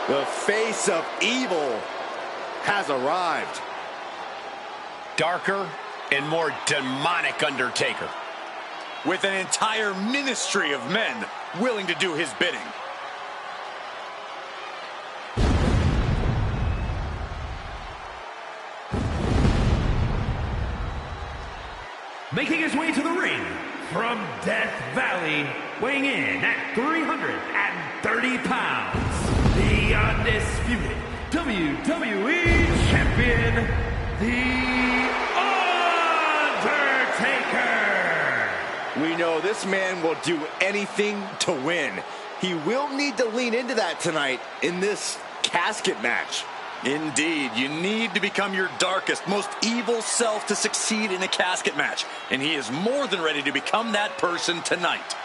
The face of evil has arrived. Darker and more demonic Undertaker, with an entire ministry of men willing to do his bidding. Making his way to the ring from Death Valley, weighing in at 330 pounds, the undisputed WWE Champion, The Undertaker. We know this man will do anything to win. He will need to lean into that tonight in this casket match. Indeed, you need to become your darkest, most evil self to succeed in a casket match. And he is more than ready to become that person tonight.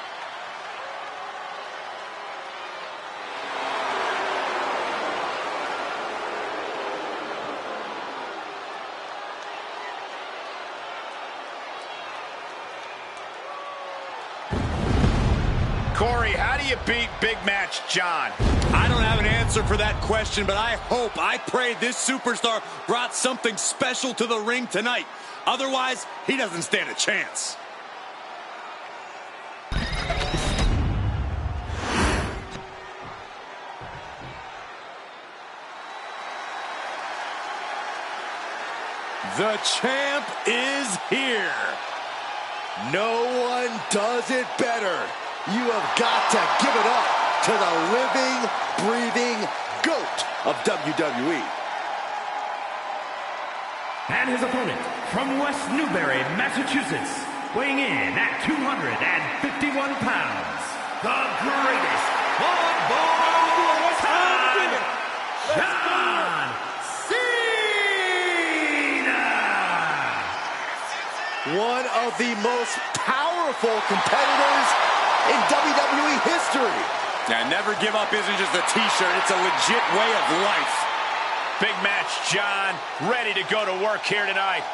Corey, how do you beat Big Match John? I don't have an answer for that question, but I pray this superstar brought something special to the ring tonight. Otherwise, he doesn't stand a chance. The champ is here. No one does it better. You have got to give it up to the living, breathing GOAT of WWE. And his opponent from West Newbury, Massachusetts, weighing in at 251 pounds, the greatest of all time, John Cena! One of the most powerful competitors in WWE history. Now, never give up isn't just a t-shirt, it's a legit way of life. Big Match John, ready to go to work here tonight.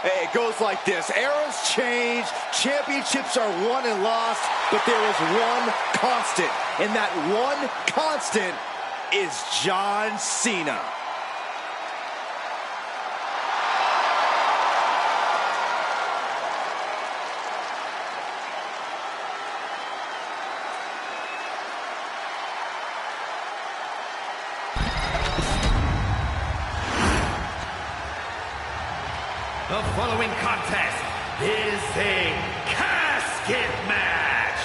Hey, it goes like this. Eras change, championships are won and lost, but there is one constant, and that one constant is John Cena. The following contest is a casket match.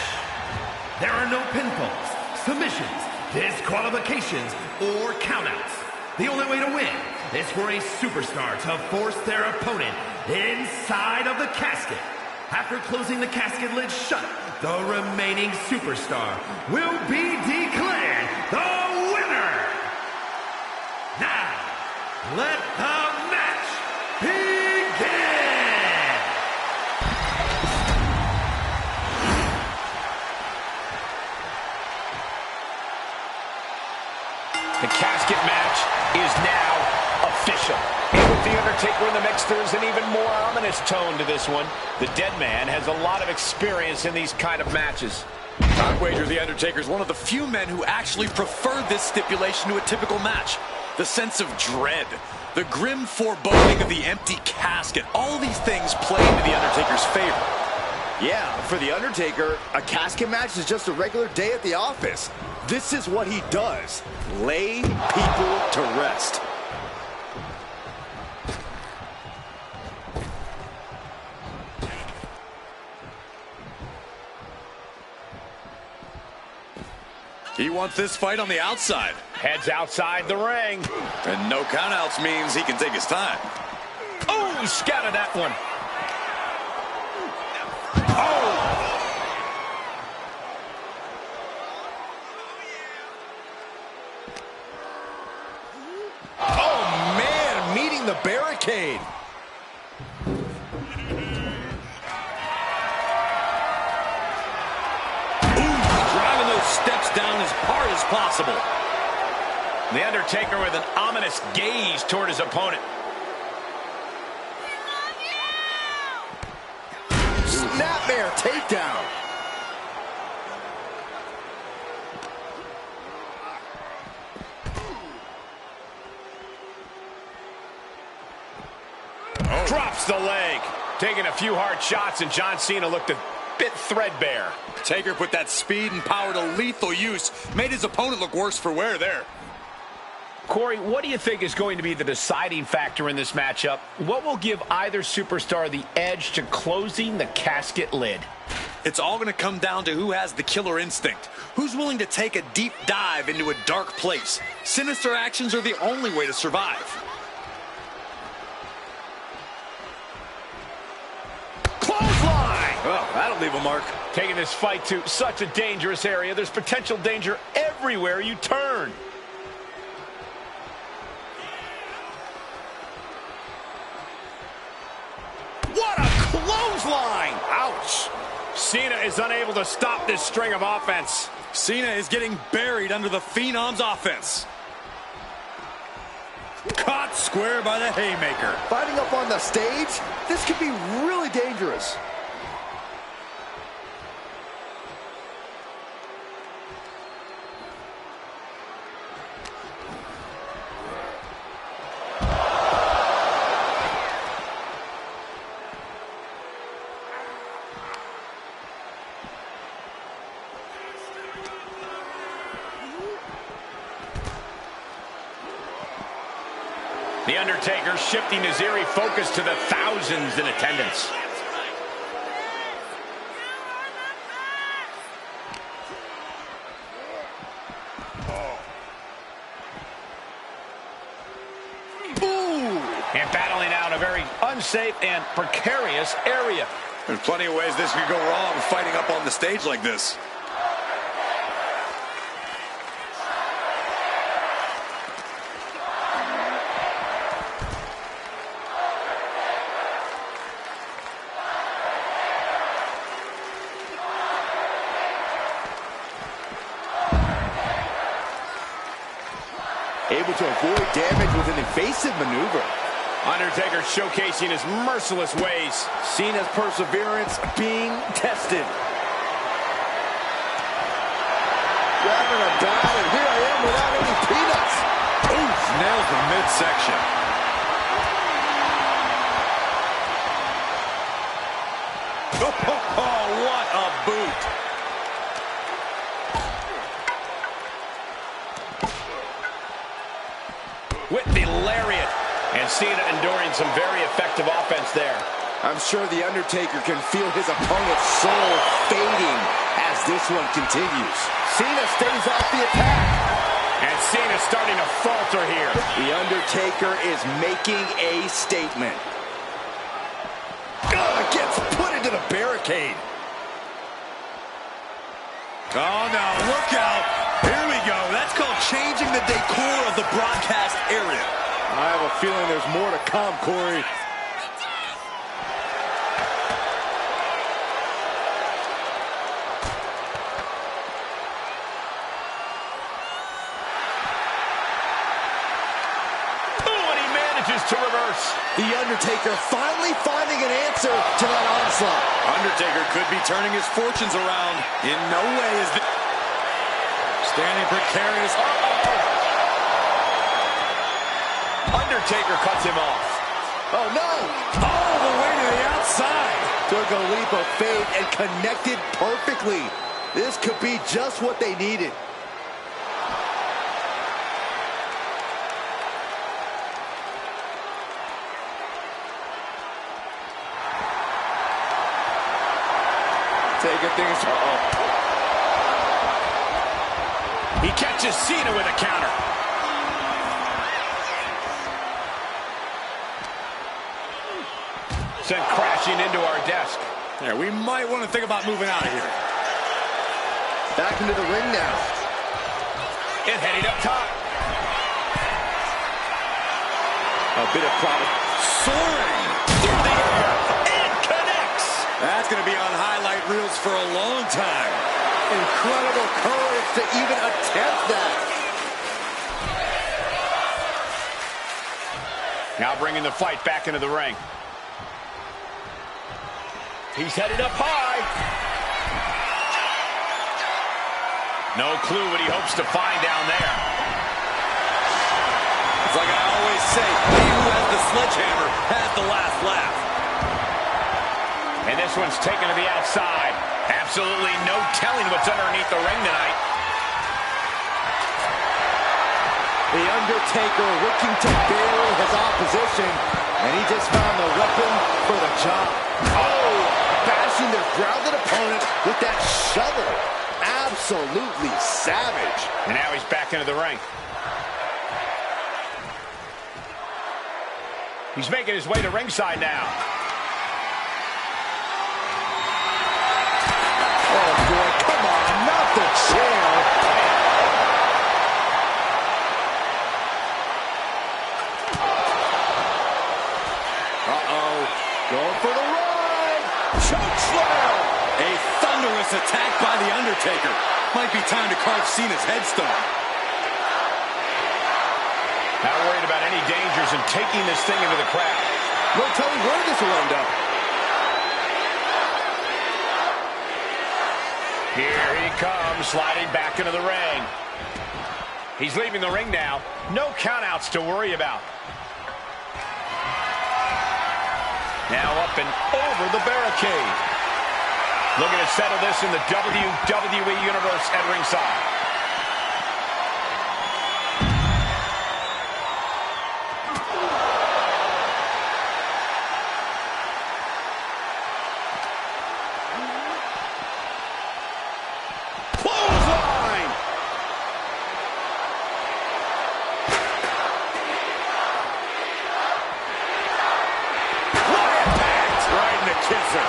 There are no pinfalls, submissions, disqualifications, or countouts. The only way to win is for a superstar to force their opponent inside of the casket. After closing the casket lid shut, the remaining superstar will be declared the winner. Now, let the match begin! The casket match is now official. And with The Undertaker in the mix, there's an even more ominous tone to this one. The dead man has a lot of experience in these kind of matches. I'd wager The Undertaker is one of the few men who actually prefer this stipulation to a typical match. The sense of dread, the grim foreboding of the empty casket, all these things play into The Undertaker's favor. Yeah, for The Undertaker, a casket match is just a regular day at the office. This is what he does, lay people to rest. He wants this fight on the outside. Heads outside the ring. And no countouts means he can take his time. Oh, scouted that one. Oh! Oh, man, meeting the barricade. Steps down as hard as possible. The Undertaker with an ominous gaze toward his opponent. Snapmare takedown. Oh. Drops the leg. Taking a few hard shots, and John Cena looked a bit threadbare. Taker put that speed and power to lethal use. Made his opponent look worse for wear there. Corey, what do you think is going to be the deciding factor in this matchup? What will give either superstar the edge to closing the casket lid? It's all going to come down to who has the killer instinct. Who's willing to take a deep dive into a dark place. Sinister actions are the only way to survive. Oh, that'll leave a mark. Taking this fight to such a dangerous area. There's potential danger everywhere you turn. What a clothesline! Ouch! Cena is unable to stop this string of offense. Cena is getting buried under the Phenom's offense. Caught square by the haymaker. Fighting up on the stage, this could be really dangerous. The Undertaker shifting his eerie focus to the thousands in attendance. Ooh. And battling out a very unsafe and precarious area. There's plenty of ways this could go wrong fighting up on the stage like this. Able to avoid damage with an evasive maneuver. Undertaker showcasing his merciless ways. Cena's perseverance being tested. Grabbing a bat, and here I am without any peanuts. Oof, nails the midsection. Oh, what a boot. With the lariat. And Cena enduring some very effective offense there. I'm sure The Undertaker can feel his opponent's soul fading as this one continues. Cena stays off the attack. And Cena's starting to falter here. The Undertaker is making a statement. Gets put into the barricade. Oh, no, look out. Here we go. That's called changing the decor of the broadcast area. I have a feeling there's more to come, Corey. To reverse. The Undertaker finally finding an answer to that onslaught. Undertaker could be turning his fortunes around. In no way is the... Standing precarious. Undertaker cuts him off. Oh, no. All the way to the outside. Took a leap of faith and connected perfectly. This could be just what they needed. Taking things. He catches Cena with a counter. Sent crashing into our desk. Yeah, we might want to think about moving out of here. Back into the ring now. And heading up top. A bit of problem. Soaring Through the air. And connects. That's going to be on highlight reels for a long time. Incredible courage to even attempt that. Now bringing the fight back into the ring. He's headed up high. No clue what he hopes to find down there. It's like I always say, he who has the sledgehammer has the last laugh. And this one's taken to the outside. Absolutely no telling what's underneath the ring tonight. The Undertaker looking to bury his opposition, and he just found the weapon for the job. Oh, bashing their grounded opponent with that shovel. Absolutely savage. And now he's back into the ring. He's making his way to ringside now. Oh, boy, come on, not the chair. Uh-oh, going for the run. Choke slam! A thunderous attack by The Undertaker. Might be time to carve Cena's headstone. Not worried about any dangers in taking this thing into the crowd. No telling where this will end up. Here he comes, sliding back into the ring. He's leaving the ring now. No countouts to worry about. Now up and over the barricade. Looking to settle this in the WWE Universe at ringside. Clothesline! What impact! Right in the kisser.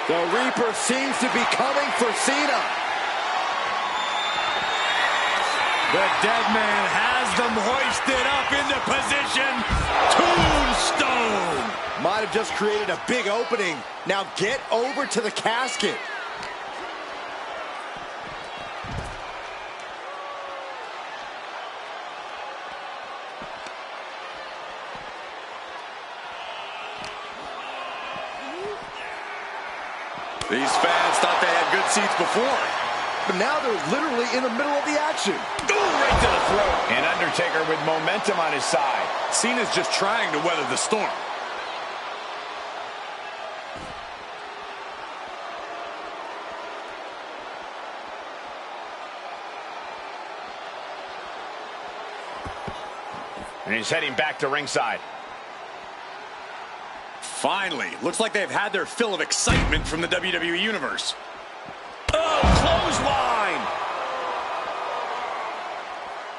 The Reaper seems to be coming for Cena. The dead man has them hoisted up into position. Tombstone! Might have just created a big opening. Now get over to the casket. These fans thought they had good seats before. But now they're literally in the middle of the action. Ooh, right to the throat. And Undertaker with momentum on his side. Cena's just trying to weather the storm. And he's heading back to ringside. Finally, looks like they've had their fill of excitement from the WWE Universe. Oh, clothesline!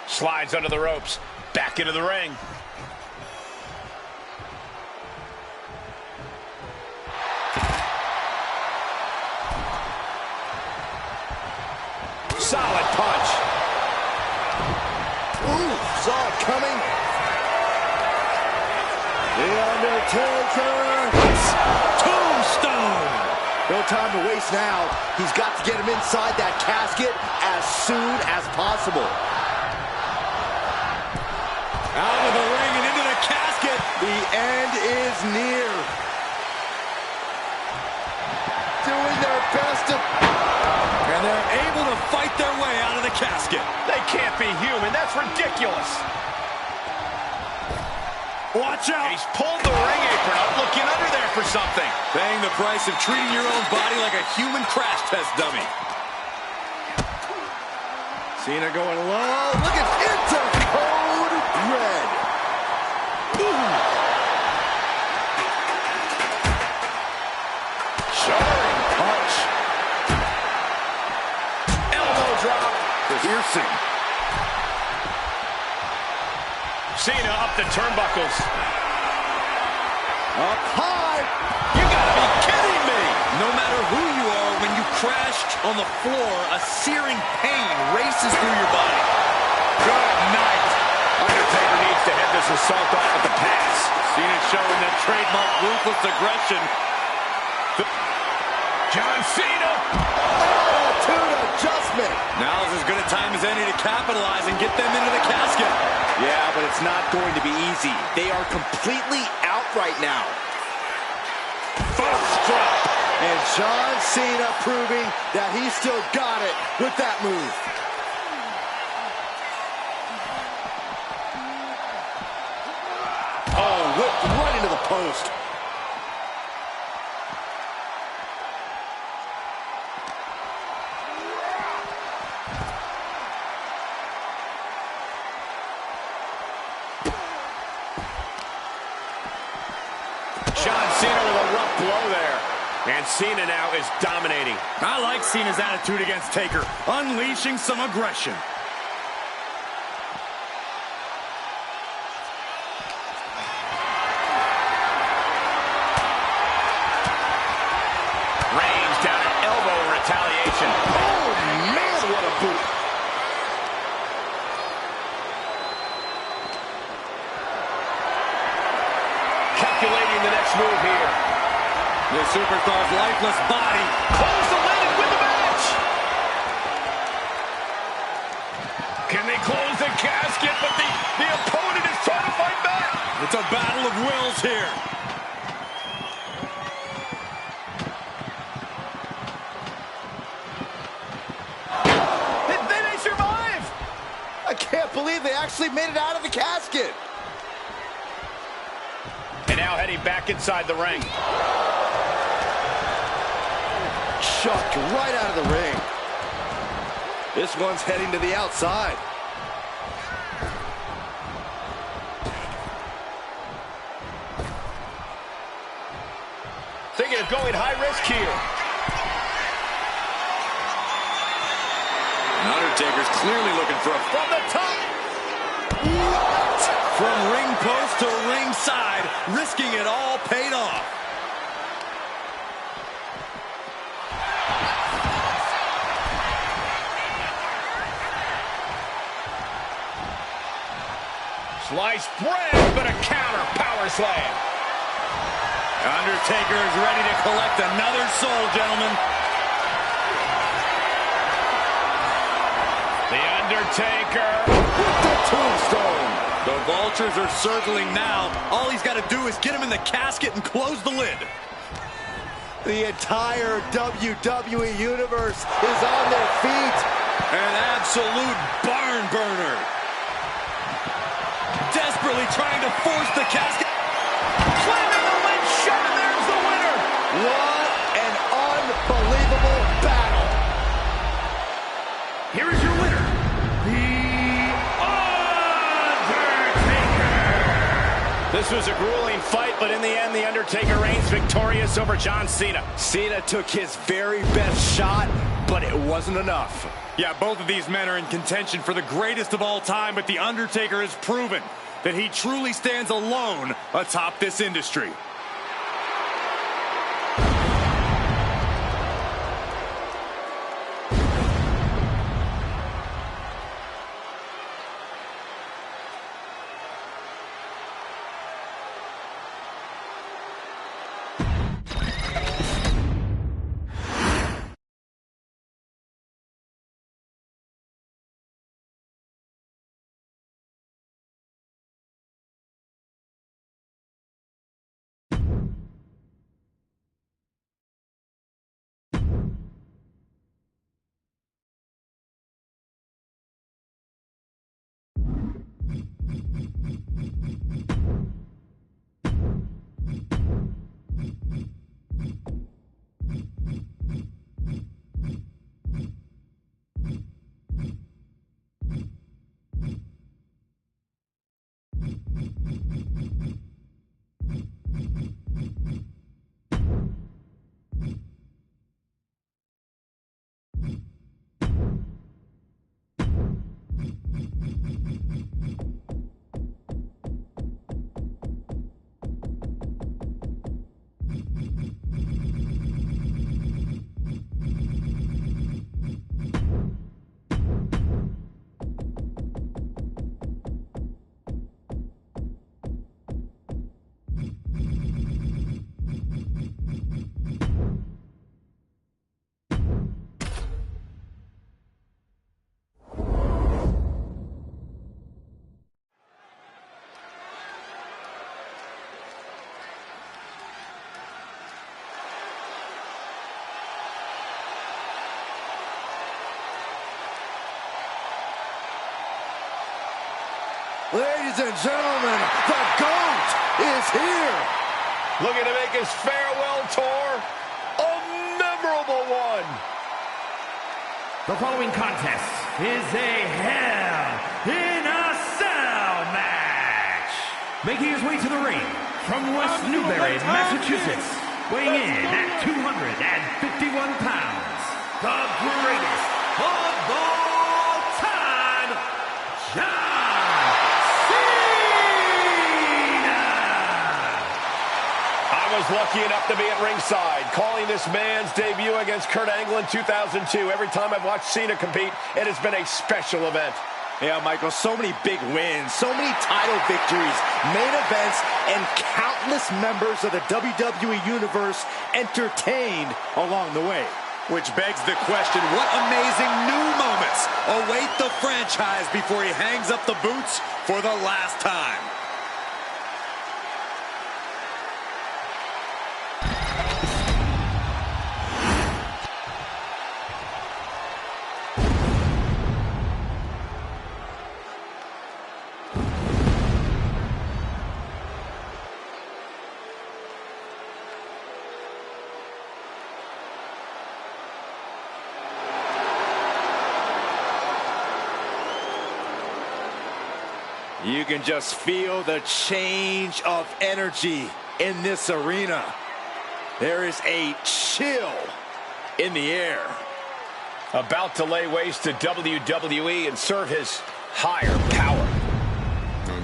Slides under the ropes, back into the ring. Solid punch. Ooh, saw it coming. The Undertaker. Tombstone! No time to waste now. He's got to get him inside that casket as soon as possible. Out of the ring and into the casket. The end is near. Doing their best to... And they're able to fight their way out of the casket. They can't be human. That's ridiculous. Watch out. And he's pulled the ring apron up, looking under there for something. Paying the price of treating your own body like a human crash test dummy. Cena going low. Look at into Code Red. Ooh. Showering punch. Elbow drop. Piercing. Cena up the turnbuckles. Up high. You gotta be kidding me. No matter who you are, when you crash on the floor, a searing pain races through your body. Good night. Undertaker needs to head this assault off at the pass. Cena showing that trademark ruthless aggression. John Cena. Attitude adjustment. Now is as good a time as any to capitalize and get them into the casket. Yeah, but it's not going to be easy. They are completely out right now. First drop. And John Cena proving that he still got it with that move. Oh, whipped right into the post. John Cena with a rough blow there. And Cena now is dominating. I like Cena's attitude against Taker, unleashing some aggression. Reigns down an elbow in retaliation. Oh, man, what a boot. Calculating the next move here. The superstar's lifeless body. Close the lid and win the match. Can they close the casket? But the opponent is trying to fight back. It's a battle of wills here. They survive. I can't believe they actually made it out of the casket. And now heading back inside the ring. Chucked right out of the ring. This one's heading to the outside. Thinking of going high risk here. And Undertaker's clearly looking for a... From the top. What? From ring post to ringside, risking it all paid off. Sliced bread, but a counter power slam. Undertaker is ready to collect another soul, gentlemen. The Undertaker. With the tombstone. The Vultures are circling now. All he's got to do is get him in the casket and close the lid. The entire WWE Universe is on their feet. An absolute barn burner. Desperately trying to force the casket. Slamming the lid shut, and there's the winner. What an unbelievable battle. Here is your winner, The Undertaker. This was a grueling fight, but in the end, The Undertaker reigns victorious over John Cena. Cena took his very best shot, but it wasn't enough. Yeah, both of these men are in contention for the greatest of all time, but The Undertaker has proven that he truly stands alone atop this industry. Ladies and gentlemen, the GOAT is here. Looking to make his farewell tour a memorable one. The following contest is a Hell in a Cell match. Making his way to the ring from West Newbury, Massachusetts, weighing in at 251 pounds, the greatest of all time, John I was lucky enough to be at ringside, calling this man's debut against Kurt Angle in 2002. Every time I've watched Cena compete, it has been a special event. Yeah, Michael, so many big wins, so many title victories, main events, and countless members of the WWE Universe entertained along the way. Which begs the question, what amazing new moments await the franchise before he hangs up the boots for the last time? You can just feel the change of energy in this arena. There is a chill in the air. About to lay waste to WWE and serve his higher power.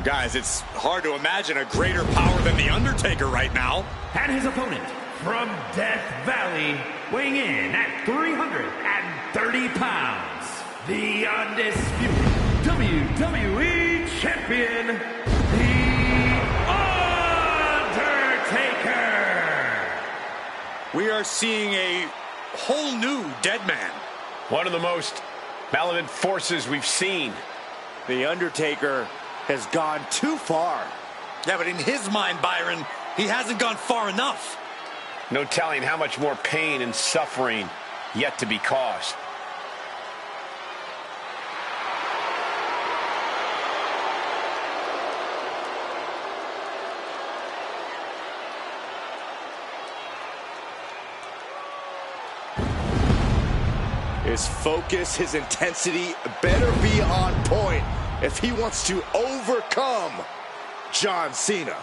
Guys, it's hard to imagine a greater power than The Undertaker right now. And his opponent from Death Valley, weighing in at 330 pounds, the undisputed WWE Champion, The Undertaker. We are seeing a whole new dead man. One of the most malevolent forces we've seen. The Undertaker has gone too far. Yeah, but in his mind, Byron, he hasn't gone far enough. No telling how much more pain and suffering yet to be caused. His focus, his intensity better be on point if he wants to overcome John Cena.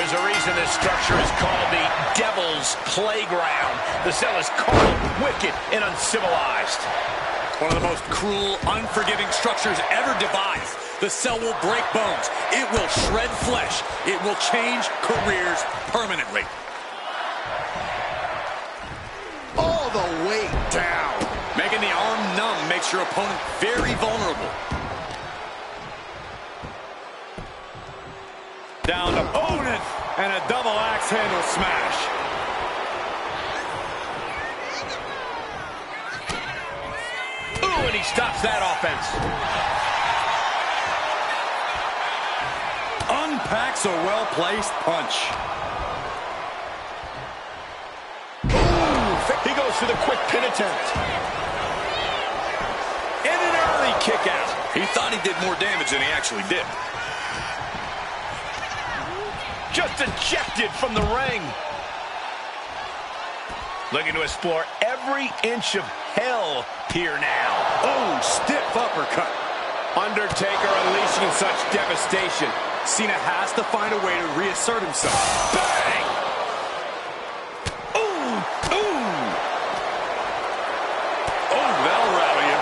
There's a reason this structure is called the Devil's Playground. The cell is cold, wicked, and uncivilized. One of the most cruel, unforgiving structures ever devised. The cell will break bones. It will shred flesh. It will change careers permanently. All the weight down. Making the arm numb makes your opponent very vulnerable. Down to opponent and a double axe handle smash. Ooh, and he stops that offense. Unpacks a well-placed punch. Ooh, he goes for the quick pin attempt. And an early kick out. He thought he did more damage than he actually did. Just ejected from the ring. Looking to explore every inch of hell here now. Oh, stiff uppercut. Undertaker unleashing such devastation. Cena has to find a way to reassert himself. Bang! Ooh! Ooh! Oh, that'll rally you.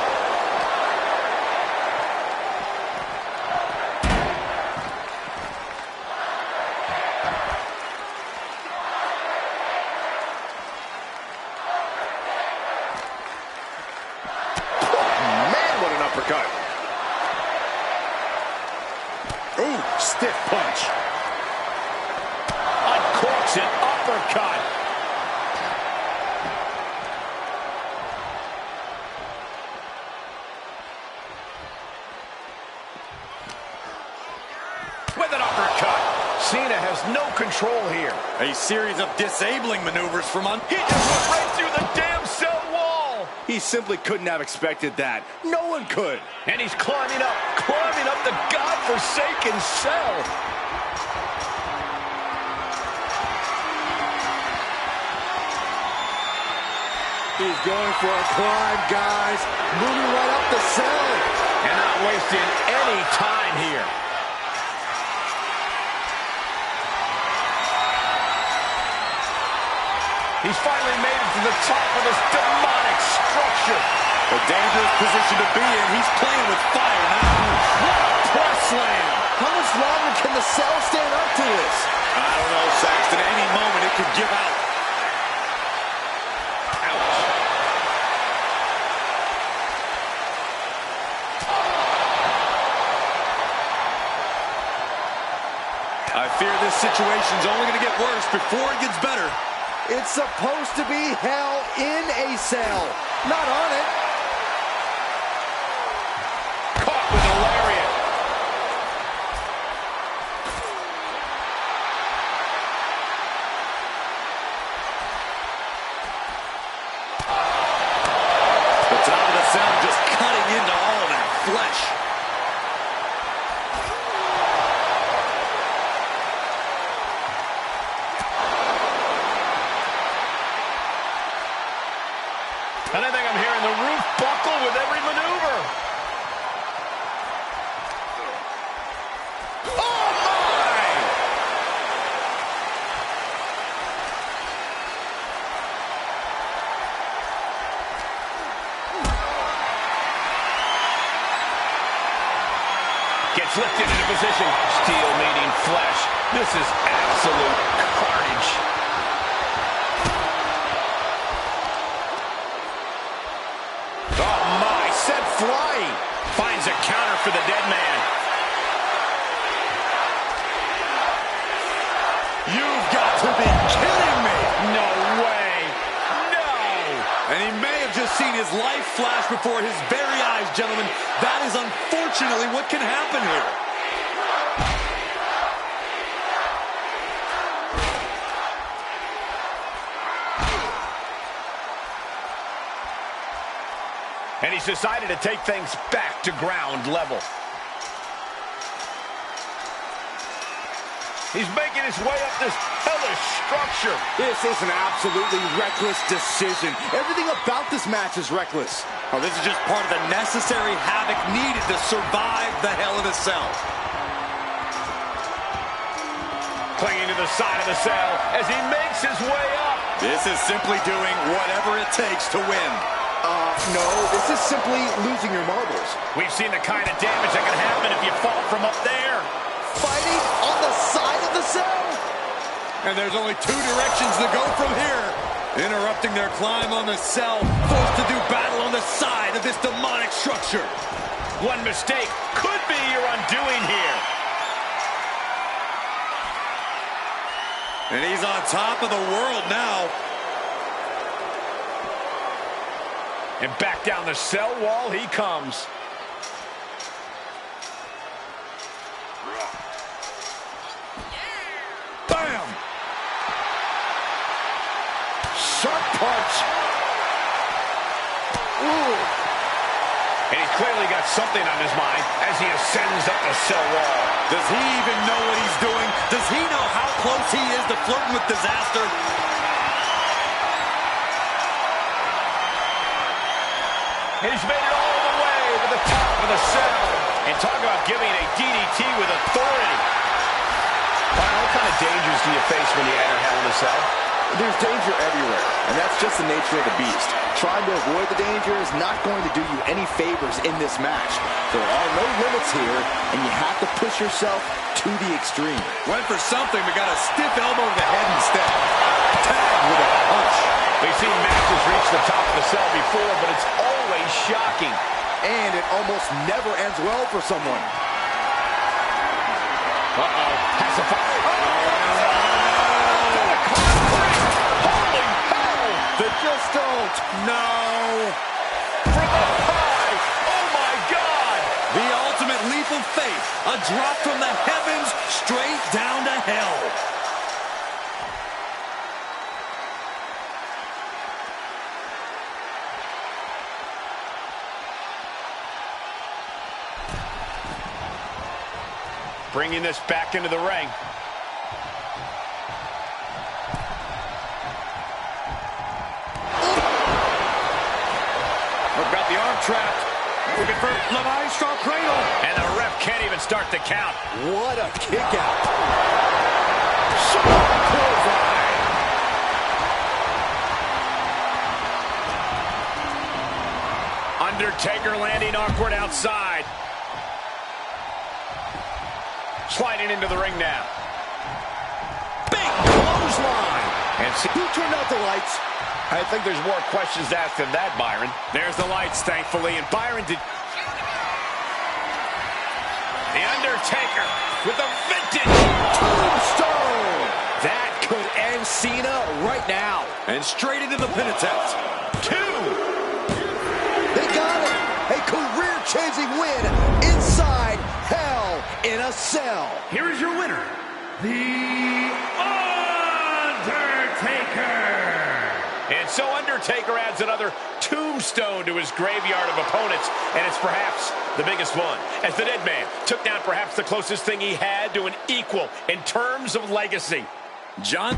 Man, what an uppercut. Ooh, stiff punch. Uncorks an uppercut. With an uppercut. Cena has no control here. A series of disabling maneuvers from He just went right through the damn cell wall. He simply couldn't have expected that. No one could. And he's climbing up the godforsaken cell. He's going for a climb, guys. Moving right up the cell. And not wasting any time here. He's finally made it to the top of this demonic structure. a dangerous position to be in. He's playing with fire now. What a press slam. How much longer can the cell stand up to this? I don't know, Saxton. Any moment it could give out. I fear this situation's only going to get worse before it gets better. It's supposed to be hell in a cell, not on it. Caught with a lariat. The top of the cell just cutting into all of that flesh. And I think I'm hearing the roof buckle with every maneuver. Oh, my! Gets lifted into position. Steel meeting flesh. This is absolute carnage. Flying. Finds a counter for the dead man. You've got to be kidding me. No way. No. And he may have just seen his life flash before his very eyes, gentlemen. That is unfortunately what can happen here. And he's decided to take things back to ground level. He's making his way up this hellish structure. This is an absolutely reckless decision. Everything about this match is reckless. Oh, this is just part of the necessary havoc needed to survive the Hell in a Cell. Clinging to the side of the cell as he makes his way up. This is simply doing whatever it takes to win. No, this is simply losing your marbles. We've seen the kind of damage that can happen if you fall from up there. Fighting on the side of the cell. And there's only two directions to go from here. Interrupting their climb on the cell, forced to do battle on the side of this demonic structure. One mistake could be your undoing here. And he's on top of the world now. And back down the cell wall he comes. Bam! Sharp punch. Ooh. And he's clearly got something on his mind as he ascends up the cell wall. Does he even know what he's doing? Does he know how close he is to flirting with disaster? And he's made it all the way to the top of the cell. And talk about giving a DDT with authority. What kind of dangers do you face when you enter Hell in a Cell? There's danger everywhere, and that's just the nature of the beast. Trying to avoid the danger is not going to do you any favors in this match. There are no limits here, and you have to push yourself to the extreme. Went for something, but got a stiff elbow to the head instead. Tagged with a punch. We've seen matches reach the top of the cell before, but it's always shocking. And it almost never ends well for someone. Uh-oh. Has the fire. They just don't. No. From up high. Oh, my God. The ultimate leap of faith. A drop from the heavens straight down to hell. Bringing this back into the ring. Got the arm trapped. Looking for Le Maestro Cradle. And the ref can't even start to count. What a kick out. Sharp bullseye. Undertaker landing awkward outside. Sliding into the ring now. Big clothesline. And see, Who turned out the lights? I think there's more questions asked than that, Byron. There's the lights, thankfully, and Byron did. The Undertaker with the vintage Tombstone. That could end Cena right now. And straight into the pin attempt. two. They got it. A career-changing win inside Hell in a Cell. Here is your winner, The Undertaker. And so Undertaker adds another tombstone to his graveyard of opponents, and it's perhaps the biggest one, as the Dead Man took down perhaps the closest thing he had to an equal in terms of legacy. John.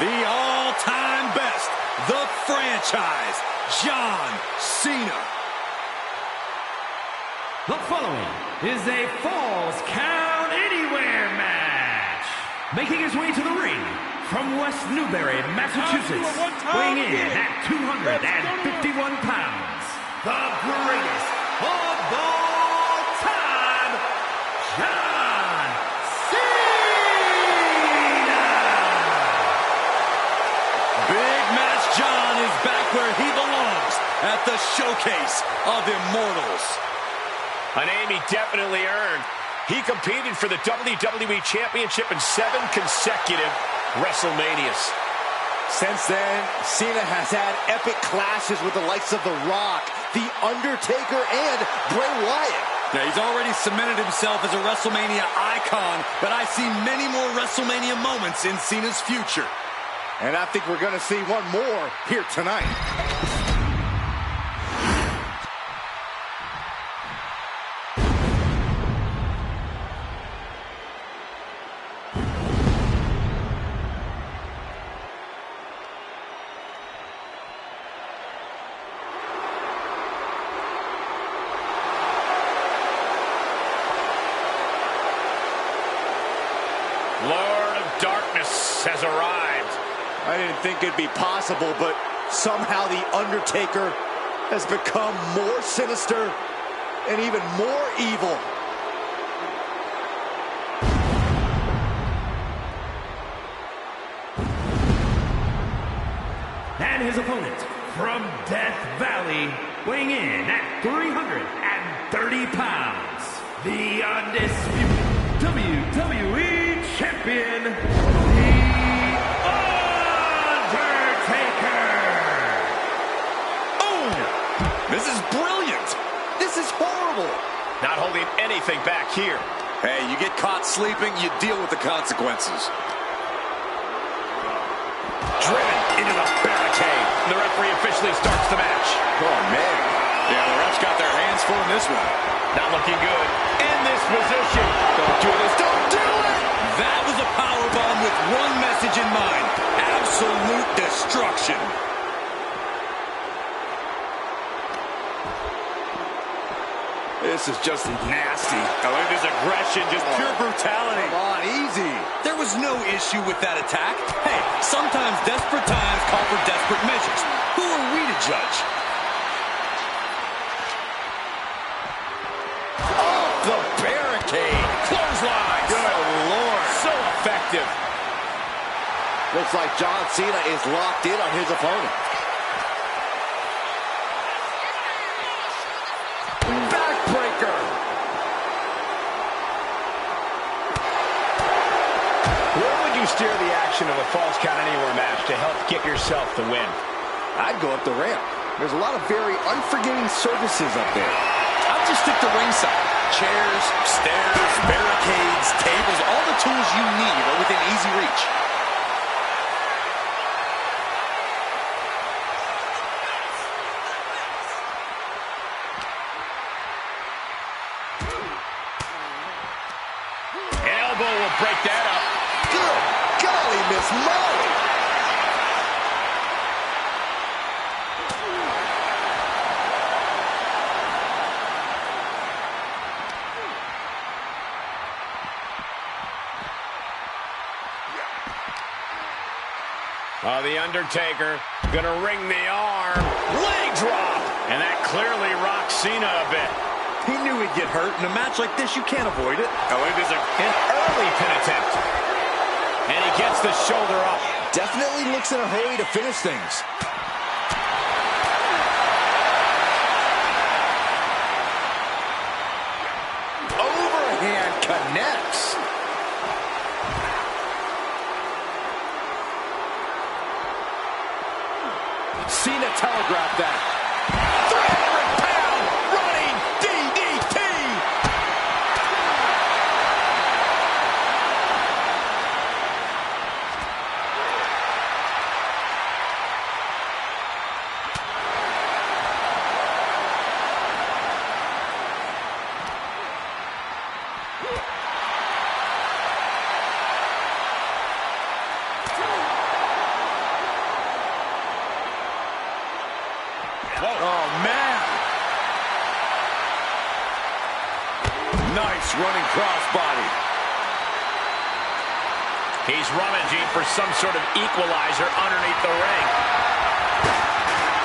the all-time best, the franchise, John Cena. The following is a Falls Count Anywhere match. Making his way to the ring from West Newbury, Massachusetts, weighing in at 251 pounds, the greatest of all time, John Cena! Big Match John is back where he belongs, at the Showcase of Immortals. A name he definitely earned. He competed for the WWE Championship in 7 consecutive WrestleManias. Since then, Cena has had epic clashes with the likes of The Rock, The Undertaker, and Bray Wyatt. Now, he's already cemented himself as a WrestleMania icon, but I see many more WrestleMania moments in Cena's future. And I think we're going to see one more here tonight. Lord of Darkness has arrived. I didn't think it'd be possible, but somehow The Undertaker has become more sinister and even more evil. And his opponent from Death Valley, weighing in at 330 pounds, the undisputed WWE Champion, The Undertaker! Oh! This is brilliant! This is horrible! Not holding anything back here. Hey, you get caught sleeping, you deal with the consequences. Driven into the barricade. The referee officially starts the match. Oh, man. Yeah, the refs got their hands full in this one. Not looking good. In this position. Don't do this. Don't do it! That was a powerbomb with one message in mind. Absolute destruction. This is just nasty. Oh, look at this aggression, just pure brutality. Come on, easy. There was no issue with that attack. Hey, sometimes desperate times call for desperate measures. Who are we to judge? Off the barricade. Clothesline. Good Lord. So effective. Looks like John Cena is locked in on his opponent. Backbreaker. Where would you steer the action of a Falls Count Anywhere match to help get yourself the win? I'd go up the ramp. There's a lot of very unforgiving surfaces up there. I'll just stick to ringside. Chairs, stairs, barricades, tables, all the tools you need are within easy reach. Elbow will break that up. Good golly, Miss Molly. The Undertaker gonna ring the arm. Leg drop! And that clearly rocks Cena a bit. He knew he'd get hurt. In a match like this, you can't avoid it. Oh, it is an early pin attempt. And he gets the shoulder up. Definitely looks in a hurry to finish things. Overhand connects. Cena telegraphed that. 300-pound running DDT. running crossbody. He's rummaging for some sort of equalizer underneath the ring.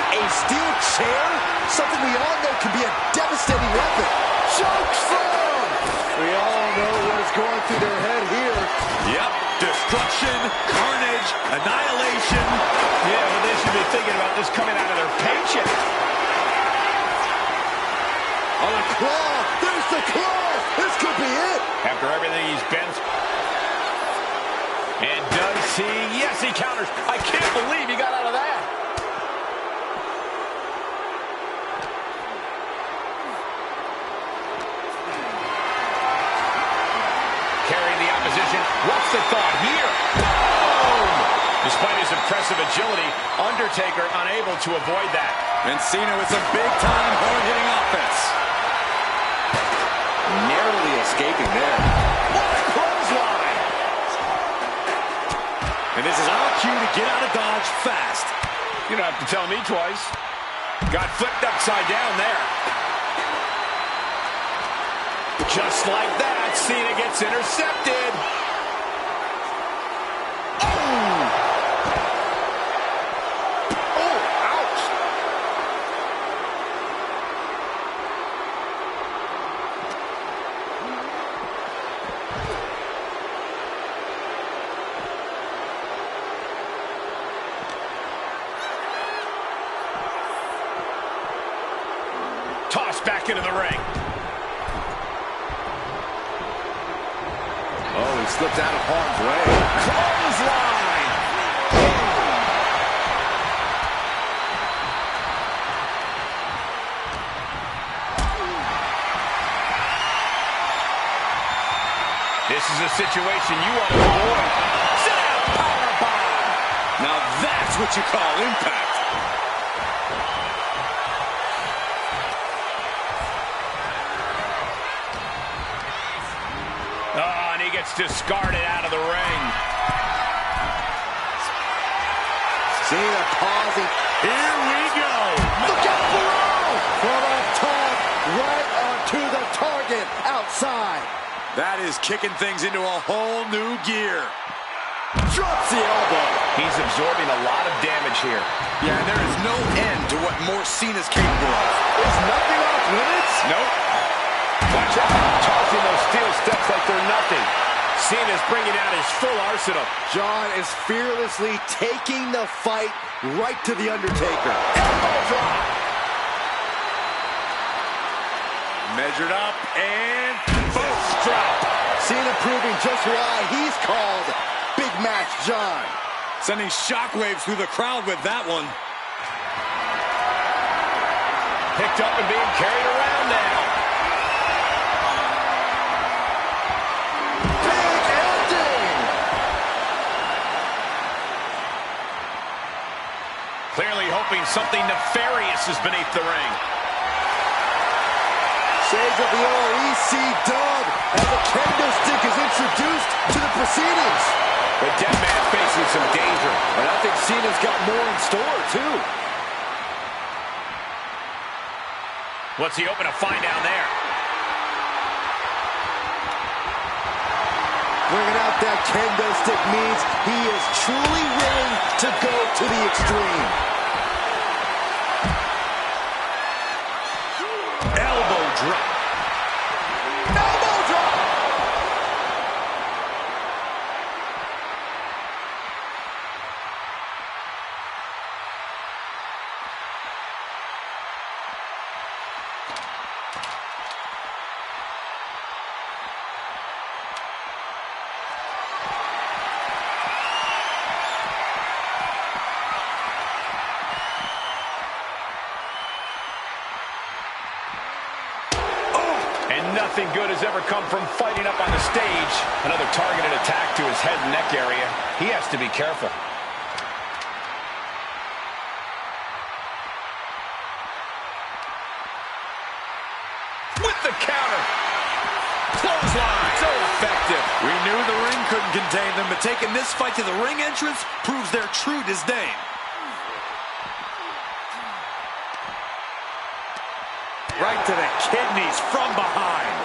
A steel chair? Something we all know can be a devastating weapon. Choke slam! We all know what is going through their head here. Yep, destruction, carnage, annihilation. Yeah, but they should be thinking about this coming out of their paycheck. Oh, the claw! There's the claw! This could be it! After everything he's been through. And does he? Yes, he counters. I can't believe he got out of that. Carrying the opposition. What's the thought here? Boom! Despite his impressive agility, Undertaker unable to avoid that. And Cena with some big-time hard-hitting offense. Narrowly escaping there. What a clothesline! And this is our cue to get out of Dodge fast. You don't have to tell me twice. Got flipped upside down there. Just like that, Cena gets intercepted. Oh! Oh, ouch! Tossed back into the ring. Oh, he slipped out of harm's way. Clothesline! This is a situation you want to avoid. Powerbomb! Now that's what you call impact. Oh, and he gets discarded out of the ring. Cena pausing. Here we go. Look out below! From up top, right onto the target outside. That is kicking things into a whole new gear. Drops the elbow. He's absorbing a lot of damage here. Yeah, and there is no end to what more Cena's capable of. There's nothing off limits. Nope. Watch out. Tossing those steel steps like they're nothing. Cena's bringing out his full arsenal. John is fearlessly taking the fight right to the Undertaker. Elbow drop. Measured up and Boom. Drop. Cena proving just why he's called Big Match John. sending shockwaves through the crowd with that one. Picked up and being carried around now. Big ending! Clearly hoping something nefarious is beneath the ring. Shades of the old EC Dub as the kendo stick is introduced to the proceedings. The dead man facing some danger. And I think Cena's got more in store, too. What's he hoping to find down there? Bringing out that kendo stick means he is truly willing to go to the extreme. Elbow drop. Elbow drop! And nothing good has ever come from fighting up on the stage. Another targeted attack to his head and neck area. He has to be careful. With the counter. Clothesline. So effective. We knew the ring couldn't contain them, but taking this fight to the ring entrance proves their true disdain. Right to the kidneys from behind.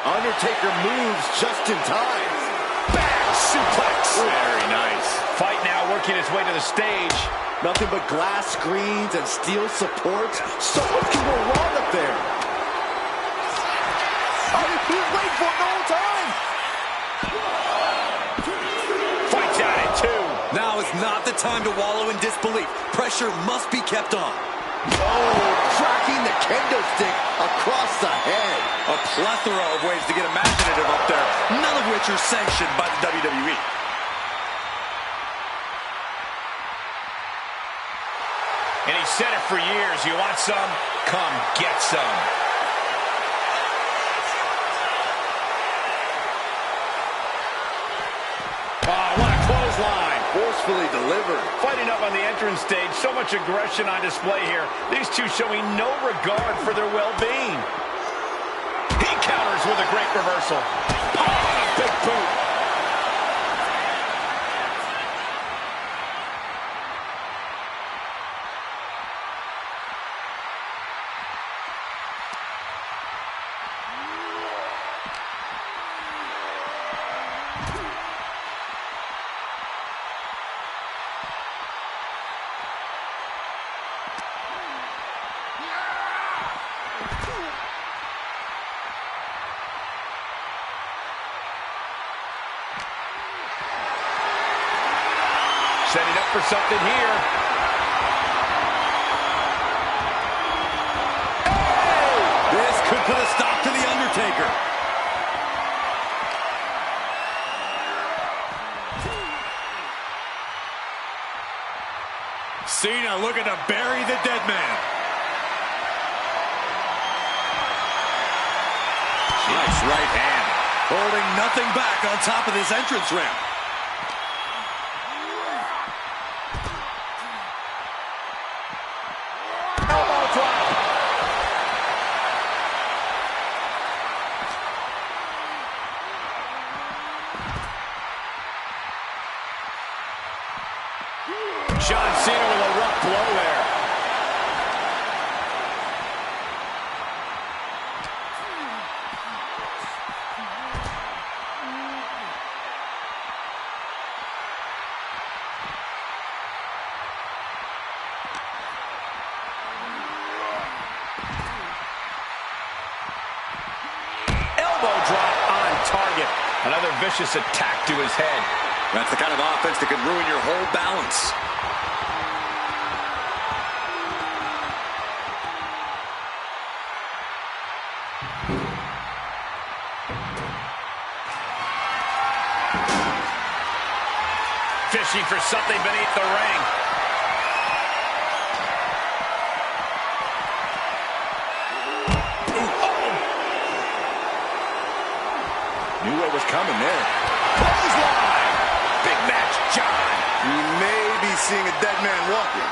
Undertaker moves just in time. Back suplex. Very nice. Fight now working its way to the stage. Nothing but glass screens and steel supports. So much can go wrong up there. He was waiting for it the whole time. Fights out at 2. Now is not the time to wallow in disbelief. Pressure must be kept on. Oh, cracking the kendo stick across the head. A plethora of ways to get imaginative up there, none of which are sanctioned by the WWE. And he said it for years. You want some? Come get some. Oh, what a clothesline. Forcefully delivered. Fighting up on the entrance stage. So much aggression on display here. These two showing no regard for their well-being. He counters with a great reversal. Oh, a big boot. Setting up for something here. Hey! This could put a stop to The Undertaker. Cena looking to bury the dead man. Nice right hand. Holding nothing back on top of this entrance ramp. John Cena with a rough blow there. Elbow drop on target. Another vicious attack to his head. That's the kind of offense that could ruin your whole balance. Fishing for something beneath the ring. Knew what was coming there. Clothesline! Big match, John. We may be seeing a dead man walking.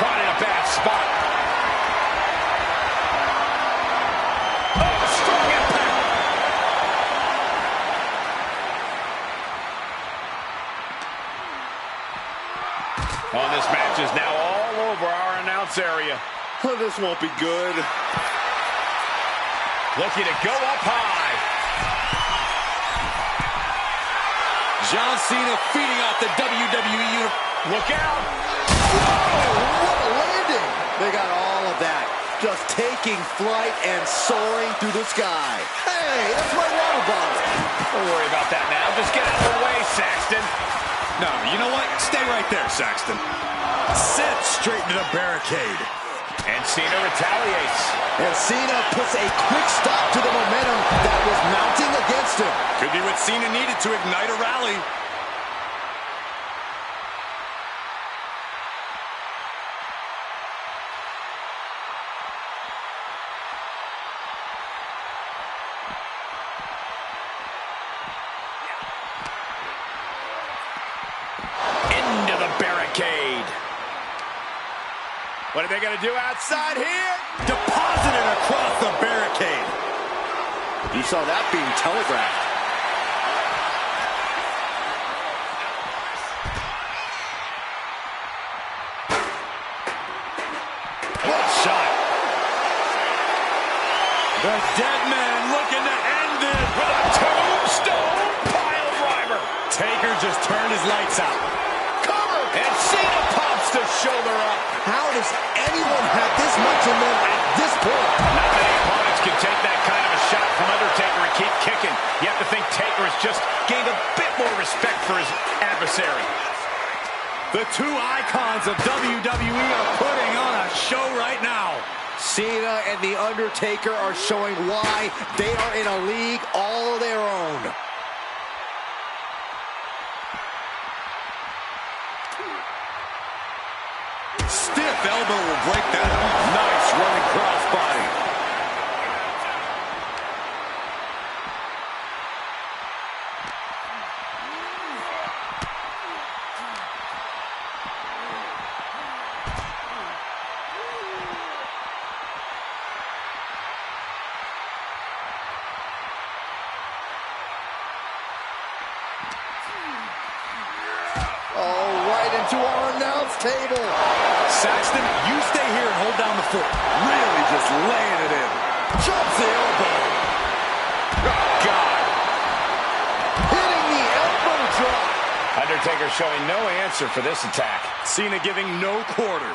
Caught in a bad spot. Oh, strong impact. Oh, this match is now all over our announce area. Oh, this won't be good. Looking to go up high. John Cena feeding off the WWE universe. Look out. Oh, what a landing. They got all of that. Just taking flight and soaring through the sky. Hey, that's my water bottle. Don't worry about that now. Just get out of the way, Saxton. No, you know what? Stay right there, Saxton. Set straight into the barricade. And Cena retaliates. And Cena puts a quick stop to the momentum that was mounting against him. Could be what Cena needed to ignite a rally. Into the barricade. What are they going to do outside here? Deposited across the barricade. You saw that being telegraphed. What shot? The dead man looking to end this With a tombstone pile driver. Taker just turned his lights out. Cover. And Cena pops the shoulder up. How does anyone have this much in them at this point? Not many opponents can take that kind of a shot from Undertaker and keep kicking. You have to think Taker has just gained a bit more respect for his adversary. The two icons of WWE are putting on a show right now. Cena and The Undertaker are showing why they are in a league all their own. Stiff elbow will break that up. Nice running crossbody. Oh, right into our announce table. Saxton, you stay here and hold down the fort. Really just laying it in. Jumps the elbow. Oh, God. Hitting the elbow drop. Undertaker showing no answer for this attack. Cena giving no quarter.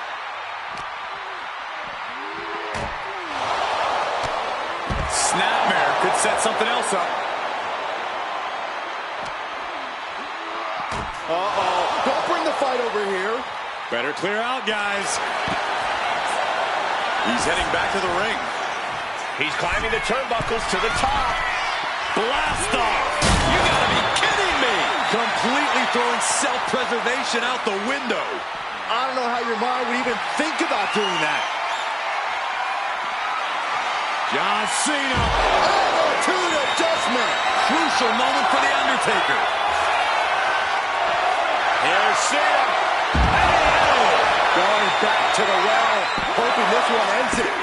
Snapmare could set something else up. Uh-oh. Don't bring the fight over here. Better clear out, guys. He's heading back to the ring. He's climbing the turnbuckles to the top. Blast off! You gotta be kidding me! Completely throwing self-preservation out the window. I don't know how your mind would even think about doing that. John Cena. Attitude adjustment. Crucial moment for The Undertaker. Here's Cena. Going back to the well, hoping this one ends it.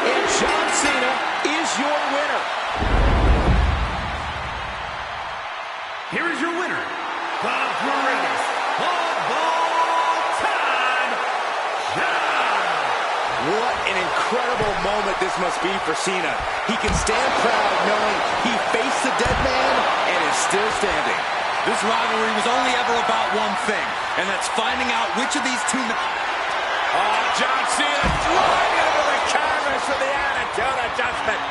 And John Cena is your winner. Here is your winner, the greatest of all time, John. What an incredible moment this must be for Cena. He can stand proud knowing he faced the dead man and is still standing. This rivalry was only ever about one thing, and that's finding out which of these two men... Oh, John Cena flying into the canvas for the attitude adjustment.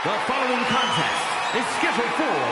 The following contest is scheduled for